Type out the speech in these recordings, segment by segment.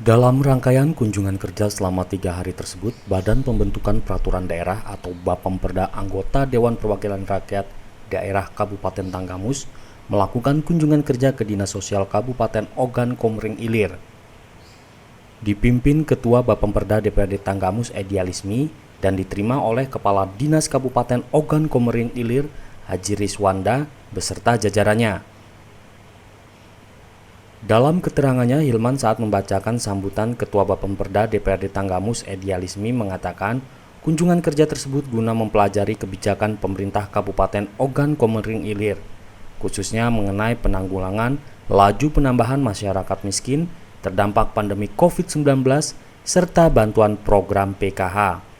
Dalam rangkaian kunjungan kerja selama 3 hari tersebut, Badan Pembentukan Peraturan Daerah atau Bapemperda anggota Dewan Perwakilan Rakyat Daerah Kabupaten Tanggamus melakukan kunjungan kerja ke Dinas Sosial Kabupaten Ogan Komering Ilir. Dipimpin Ketua Bapemperda DPRD Tanggamus Edi Alismi dan diterima oleh Kepala Dinas Kabupaten Ogan Komering Ilir Haji Riswanda beserta jajarannya. Dalam keterangannya, Hilman saat membacakan sambutan Ketua Bapemperda DPRD Tanggamus Edi Alismi mengatakan kunjungan kerja tersebut guna mempelajari kebijakan pemerintah Kabupaten Ogan Komering Ilir, khususnya mengenai penanggulangan laju penambahan masyarakat miskin terdampak pandemi COVID-19 serta bantuan program PKH.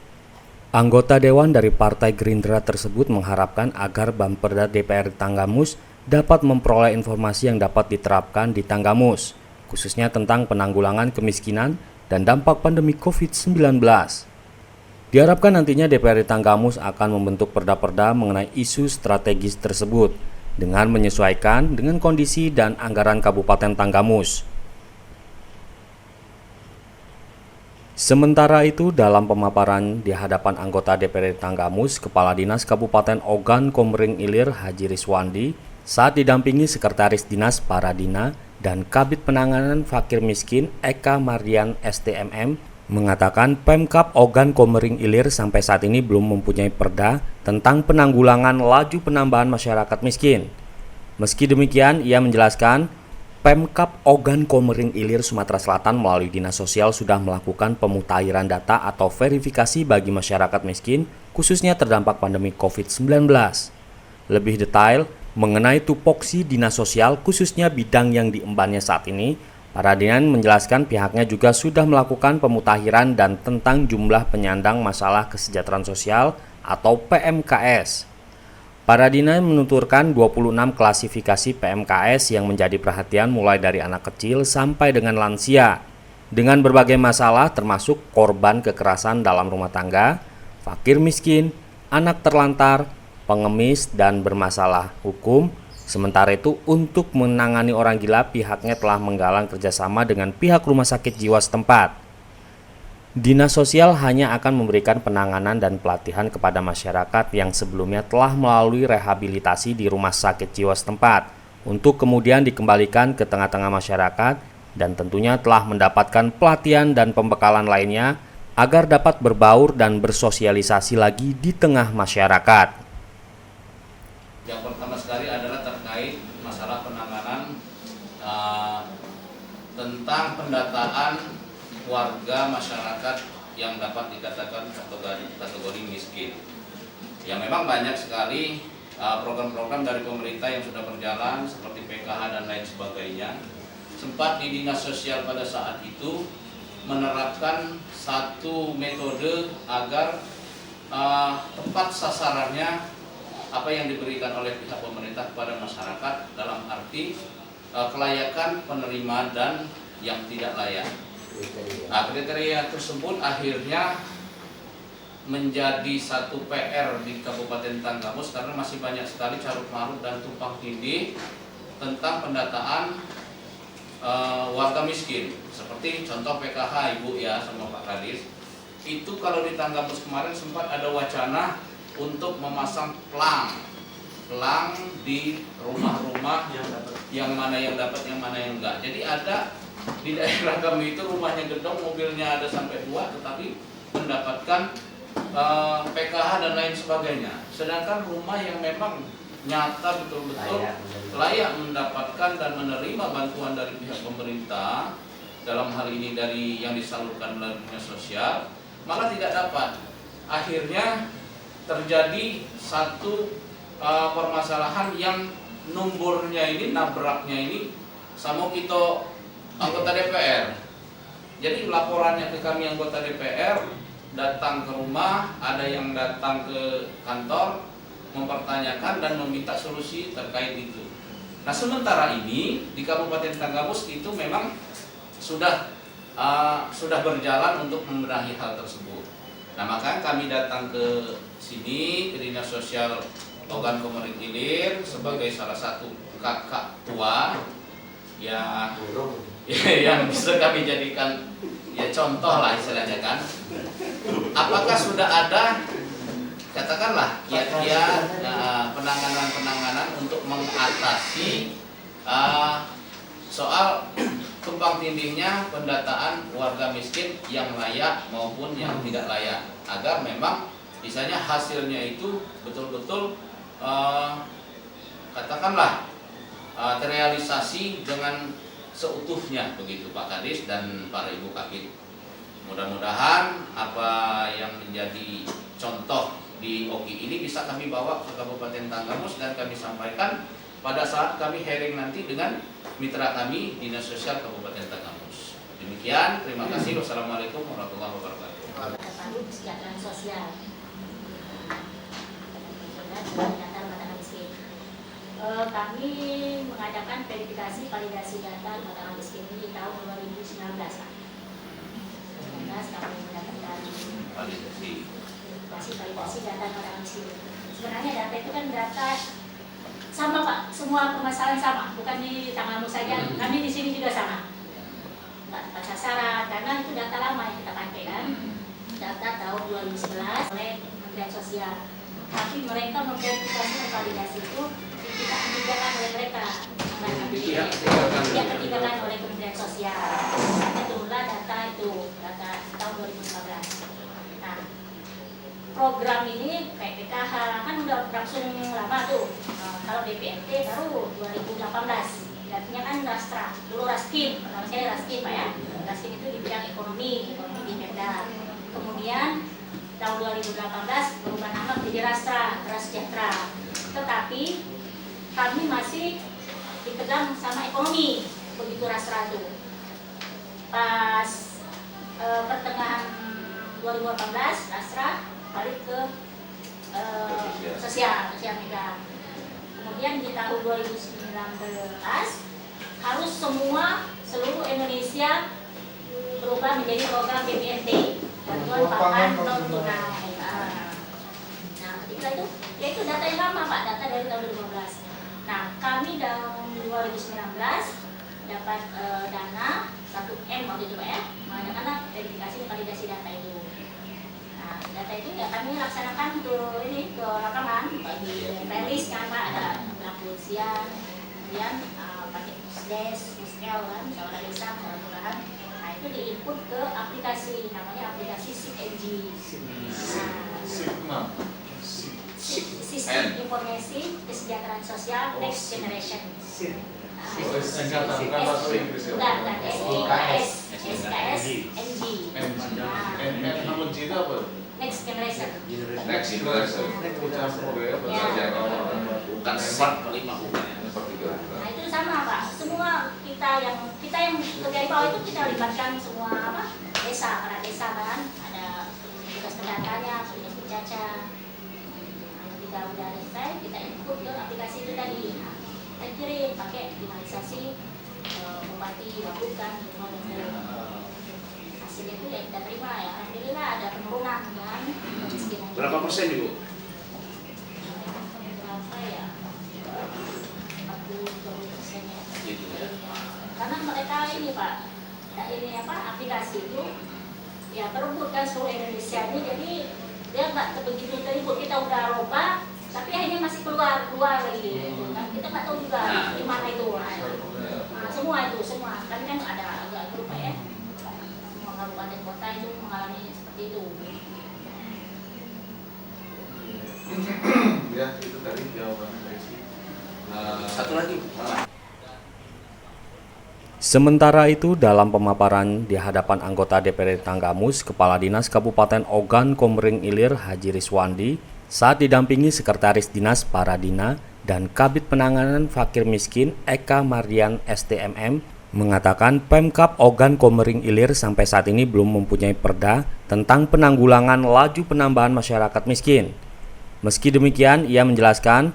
Anggota Dewan dari Partai Gerindra tersebut mengharapkan agar Bapemperda DPRD Tanggamus dapat memperoleh informasi yang dapat diterapkan di Tanggamus, khususnya tentang penanggulangan kemiskinan dan dampak pandemi COVID-19. Diharapkan nantinya DPRD Tanggamus akan membentuk perda-perda mengenai isu strategis tersebut dengan menyesuaikan dengan kondisi dan anggaran Kabupaten Tanggamus. Sementara itu, dalam pemaparan di hadapan anggota DPRD Tanggamus, Kepala Dinas Kabupaten Ogan Komering Ilir Haji Riswandi saat didampingi Sekretaris Dinas Paradina dan Kabid Penanganan Fakir Miskin Eka Marian STMM mengatakan Pemkab Ogan Komering Ilir sampai saat ini belum mempunyai perda tentang penanggulangan laju penambahan masyarakat miskin. Meski demikian, ia menjelaskan Pemkab Ogan Komering Ilir Sumatera Selatan melalui Dinas Sosial sudah melakukan pemutahiran data atau verifikasi bagi masyarakat miskin khususnya terdampak pandemi COVID-19. Lebih detail mengenai tupoksi Dinas Sosial khususnya bidang yang diembannya saat ini, Paradinan menjelaskan pihaknya juga sudah melakukan pemutahiran dan tentang jumlah penyandang masalah kesejahteraan sosial atau PMKS. Paradinan menuturkan 26 klasifikasi PMKS yang menjadi perhatian mulai dari anak kecil sampai dengan lansia, dengan berbagai masalah termasuk korban kekerasan dalam rumah tangga, fakir miskin, anak terlantar, pengemis, dan bermasalah hukum. Sementara itu, untuk menangani orang gila, pihaknya telah menggalang kerjasama dengan pihak rumah sakit jiwa setempat. Dinas Sosial hanya akan memberikan penanganan dan pelatihan kepada masyarakat yang sebelumnya telah melalui rehabilitasi di rumah sakit jiwa setempat, untuk kemudian dikembalikan ke tengah-tengah masyarakat dan tentunya telah mendapatkan pelatihan dan pembekalan lainnya agar dapat berbaur dan bersosialisasi lagi di tengah masyarakat. Yang pertama sekali adalah terkait masalah penanganan tentang pendataan warga masyarakat yang dapat dikatakan kategori miskin. Yang memang banyak sekali program-program dari pemerintah yang sudah berjalan seperti PKH dan lain sebagainya. Sempat di Dinas Sosial pada saat itu menerapkan satu metode agar tepat sasarannya apa yang diberikan oleh pihak pemerintah kepada masyarakat dalam arti kelayakan penerima dan yang tidak layak. Nah, kriteria tersebut akhirnya menjadi satu PR di Kabupaten Tanggamus karena masih banyak sekali carut marut dan tumpang tindih tentang pendataan warga miskin. Seperti contoh PKH Ibu ya sama Pak Kadis. Itu kalau di Tanggamus kemarin sempat ada wacana untuk memasang pelang di rumah-rumah yang mana yang dapat, yang mana yang enggak. Jadi ada di daerah kami itu rumahnya gedong, mobilnya ada sampai 2, tetapi mendapatkan PKH dan lain sebagainya. Sedangkan rumah yang memang nyata betul-betul layak mendapatkan dan menerima bantuan dari pihak pemerintah, dalam hal ini dari yang disalurkan melalui Dinas Sosial, malah tidak dapat. Akhirnya terjadi satu permasalahan yang nombornya ini, nabraknya ini sama kita anggota DPR. Jadi laporannya ke kami anggota DPR, datang ke rumah, ada yang datang ke kantor mempertanyakan dan meminta solusi terkait itu. Nah, sementara ini di Kabupaten Tanggamus itu memang sudah berjalan untuk membenahi hal tersebut. Nah, maka kami datang ke sini ke Dinas Sosial Ogan Komering Ilir sebagai salah satu kakak tua ya yang bisa kami jadikan ya contoh lah istilahnya kan. Apakah sudah ada katakanlah kiat-kiat penanganan untuk mengatasi soal tumpang tindihnya pendataan warga miskin yang layak maupun yang tidak layak, agar memang misalnya hasilnya itu betul-betul katakanlah terrealisasi dengan seutuhnya begitu Pak Kadis dan para Ibu Kabid. Mudah-mudahan apa yang menjadi contoh di OKI ini bisa kami bawa ke Kabupaten Tanggamus dan kami sampaikan pada saat kami hearing nanti dengan mitra kami Dinas Sosial Kabupaten Tanggamus. Demikian, terima kasih. Wassalamualaikum warahmatullahi wabarakatuh. Kesejahteraan sosial. Kami mengadakan verifikasi validasi data rumah miskin ini di tahun 2019, Pak. 2019 kami mendapatkan validasi data rumah miskin. Sebenarnya data itu kan data sama, Pak. Semua permasalahan sama, bukan di Tanggamus saja. Kami di sini juga sama. Pak sasaran, karena itu data lama yang kita pakai kan. Data tahun 2011 oleh Kementerian Sosial. Tapi mereka memverifikasi dan validasi itu kita ketigakan oleh mereka, ketigakan oleh Kementerian Sosial. Hanya turunlah data itu, data tahun 2015. Nah, program ini kayak PKH kan udah berlangsung lama tuh. Kalau BPNT baru 2018. Artinya kan Rastra, dulu Raskim, pertama saya Raskim Pak ya. Raskim itu di bidang ekonomi di Pemda. Kemudian tahun 2018 berubah nama menjadi Rastra, Prasejahtera. Tetapi kami masih dipegang sama ekonomi begitu Rastra itu. Pas pertengahan 2018 Rastra balik ke sosial media. Kemudian di tahun 2019 harus seluruh Indonesia berubah menjadi program BPNT, bantuan pangan non tunai. Nah, ketika itu, yaitu data yang lama Pak, data dari tahun 2015. Nah, kami tahun 2019 dapat dana 1M waktu itu Pak ya, mengadakan verifikasi dan validasi data itu. Nah, data itu ya kami laksanakan ke lapangan bagi relis kan Pak, ada pelaku usia, kemudian pakai pusdes, puskel kan, musyawarah desa, musyawarah kelurahan. Nah, itu diinput ke aplikasi, namanya aplikasi SIG. Sistem Informasi Kesejahteraan Sosial Next Generation. Bukan, SKS, NG. Next Generation. Bukan SIG 5 bukan ya. Nah, itu sama Pak. Semua kita yang kerja di bawah itu kita libatkan semua desa, para desa kan. Ada tugas pendatanya, tugas pencaca. Nah, ketika udah selesai, kita input ke aplikasi itu tadi. Kita kirim pakai digitalisasi bupati, wabukan, hasilnya itu ya kita terima ya. Alhamdulillah ada penurunan kan. Berapa persen Ibu? Berapa ya? 40-20% ya. Gitu ya. Karena mereka ini Pak, aplikasi itu ya berebut kan seluruh Indonesia ini, jadi dia nggak begitu teribut. Kita udah roba, tapi akhirnya masih keluar lagi gitu kan. Kita nggak tahu juga di mana itu. Nah, semua kan ada agak grup ya. Semua kabupaten kota itu mengalami seperti itu. Ya, itu tadi jawabannya dari Satu lagi. Sementara itu, dalam pemaparan di hadapan anggota DPRD Tanggamus, Kepala Dinas Kabupaten Ogan Komering Ilir Haji Riswandi saat didampingi Sekretaris Dinas Paradina dan Kabid Penanganan Fakir Miskin Eka Mardian STMM mengatakan Pemkab Ogan Komering Ilir sampai saat ini belum mempunyai perda tentang penanggulangan laju penambahan masyarakat miskin. Meski demikian, ia menjelaskan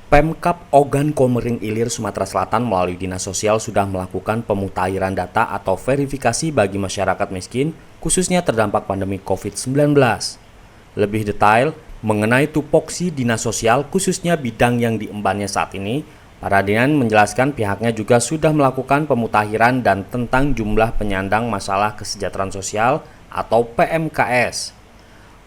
Pemkab Ogan Komering Ilir Sumatera Selatan melalui Dinas Sosial sudah melakukan pemutahiran data atau verifikasi bagi masyarakat miskin khususnya terdampak pandemi COVID-19. Lebih detail, Mengenai tupoksi dinas sosial khususnya bidang yang diembannya saat ini, Paradinan menjelaskan pihaknya juga sudah melakukan pemutakhiran dan tentang jumlah penyandang masalah kesejahteraan sosial atau PMKS.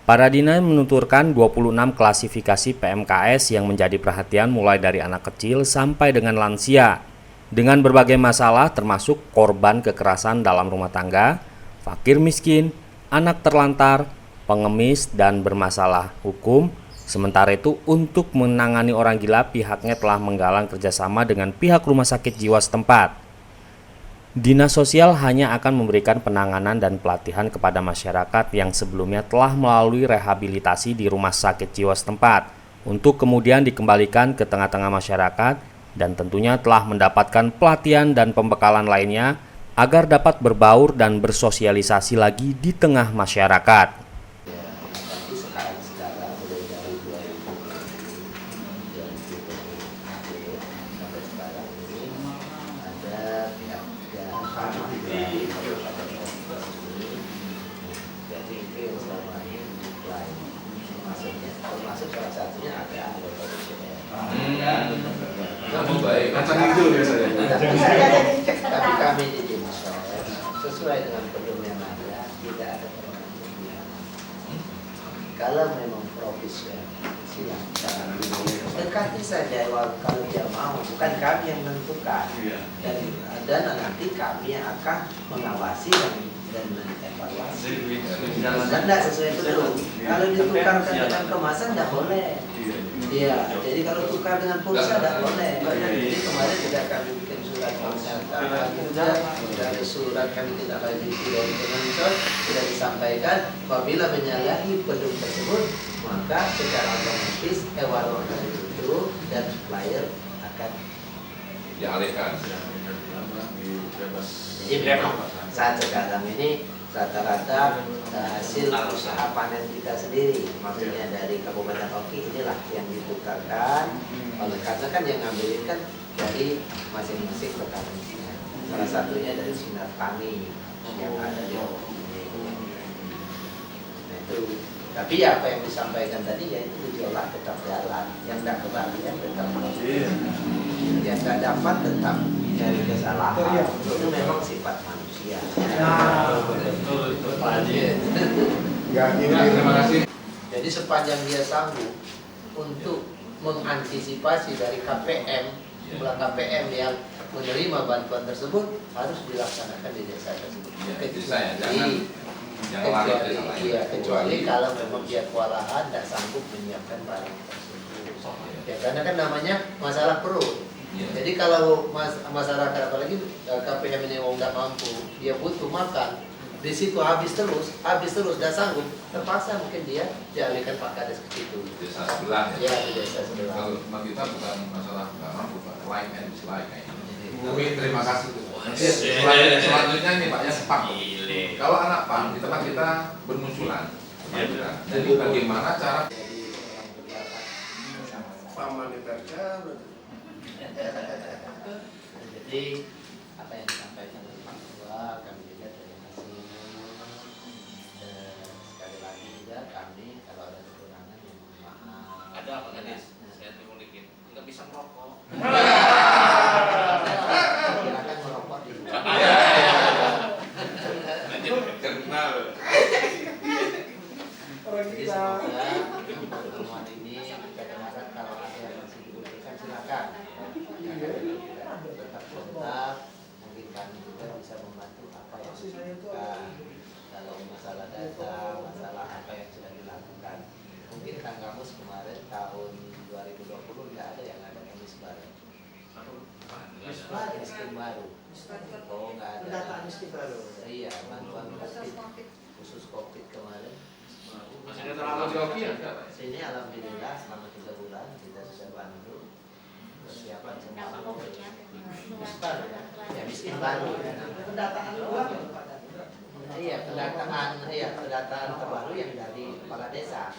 Paradinan menuturkan 26 klasifikasi PMKS yang menjadi perhatian mulai dari anak kecil sampai dengan lansia, dengan berbagai masalah termasuk korban kekerasan dalam rumah tangga, fakir miskin, anak terlantar, pengemis, dan bermasalah hukum. Sementara itu, untuk menangani orang gila, pihaknya telah menggalang kerjasama dengan pihak rumah sakit jiwa setempat. Dinas Sosial hanya akan memberikan penanganan dan pelatihan kepada masyarakat yang sebelumnya telah melalui rehabilitasi di rumah sakit jiwa setempat, untuk kemudian dikembalikan ke tengah-tengah masyarakat, dan tentunya telah mendapatkan pelatihan dan pembekalan lainnya agar dapat berbaur dan bersosialisasi lagi di tengah masyarakat. Termasuk salah satunya ada anggota DPR. Kamu baik, kacang hijau biasanya. Tapi kami di Dinsos sesuai dengan pedoman yang ada tidak ada permasalahan. Kalau memang profesional silakan dekati saja kalau dia mau, bukan kami yang menentukan. Dan nanti kami yang akan mengawasi dan mengevaluasi. Dan tidak sesuai betul. Kalau ditukarkan dengan kemasan tidak boleh. Iya, jadi kalau tukar dengan pulsa tidak boleh. Jadi kemarin juga kami bikin surat dari surat kami tidak lanjuti dari Kemensos sudah disampaikan apabila menyalahi peduli tersebut maka secara otomatis evaluasi itu dan supplier akan dialihkan. Jadi memang saat sekarang ini rata-rata hasil usaha panen kita sendiri, maksudnya dari Kabupaten Oki inilah yang ditukarkan. Oleh karena kan yang ngambilin kan dari masing-masing petani. Salah satunya dari Sinar Tani yang ada di Oki. Nah, itu. Tapi ya apa yang disampaikan tadi ya itu gejolak tetap jalan, yang tidak kebahagiaan tetap yang tidak dapat tetap dari kesalahan. Itu memang sifat manusia. Terima kasih. Jadi sepanjang dia sanggup untuk mengantisipasi dari KPM, jumlah KPM yang menerima bantuan tersebut harus dilaksanakan di desa tersebut. Kecuali kalau memang dia kewalahan tidak sanggup menyiapkan barang tersebut. Ya, karena kan namanya masalah perut. Jadi kalau masyarakat apalagi KPM ini tidak mampu, dia butuh makan, di situ habis terus, tidak sanggup, terpaksa mungkin dia dialihkan Pak Kades ke situ. Desa sebelah ya. Ya, di desa sebelah. Kalau kita bukan masalah nggak mampu, Pak. Like and dislike kayaknya. Tapi terima kasih tuh. Selanjutnya nih Pak, yang PAM. Kalau anak PAM di tempat kita bermunculan. Jadi bagaimana cara Jadi apa yang disampaikan oleh Pak Ketua kami juga terima kasih. Sekali lagi juga kami kalau ada kekurangan ya mohon maaf. Ada Pak Kades? Saya timbul dikit. Nggak bisa merokok. Silakan merokok di rumah. kenal? Jadi semoga pertemuan ini kita dengarkan kalau ada yang masih dibutuhkan silakan. Tetap kontak, mungkin kami juga bisa membantu apa yang dibutuhkan. Kalau masalah data, masalah apa yang sudah dilakukan. Mungkin Kang Kamus kemarin tahun 2020 tidak ada yang ada emis baru. Miskin baru. Oh nggak ada. Pendataan miskin baru. Iya, bantuan COVID, khusus COVID kemarin. Masih ada terlalu jauh ya? Sini alhamdulillah selama 3 bulan kita sudah bantu persiapan semua. Miskin ya, miskin baru. Pendataan ulang. Iya, pendataan terbaru yang dari kepala desa.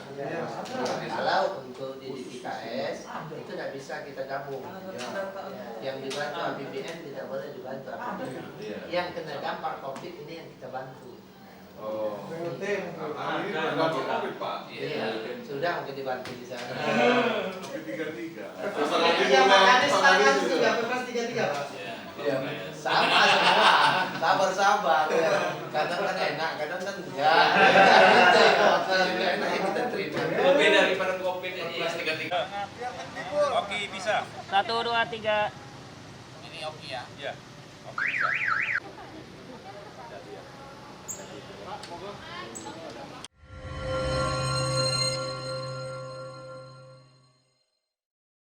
Kalau untuk di DKS itu tidak bisa kita gabung. Yang dibantu APBN tidak boleh dibantu APBN. Yang kena dampak COVID ini yang kita bantu. Oh, ini ada COVID Pak. Iya, sudah dah mungkin dibantu di sana. Tapi 33. Iya makanya sekarang juga Perpres 33 Pak. Iya. Sama semua. Sabar. Kadang kan enak, kadang kan enggak. Enggak enak ya kita terima. Lebih daripada COVID aja 33. Oke, bisa. 1, 2, 3. Ini oke ya. Ya. Oke, bisa.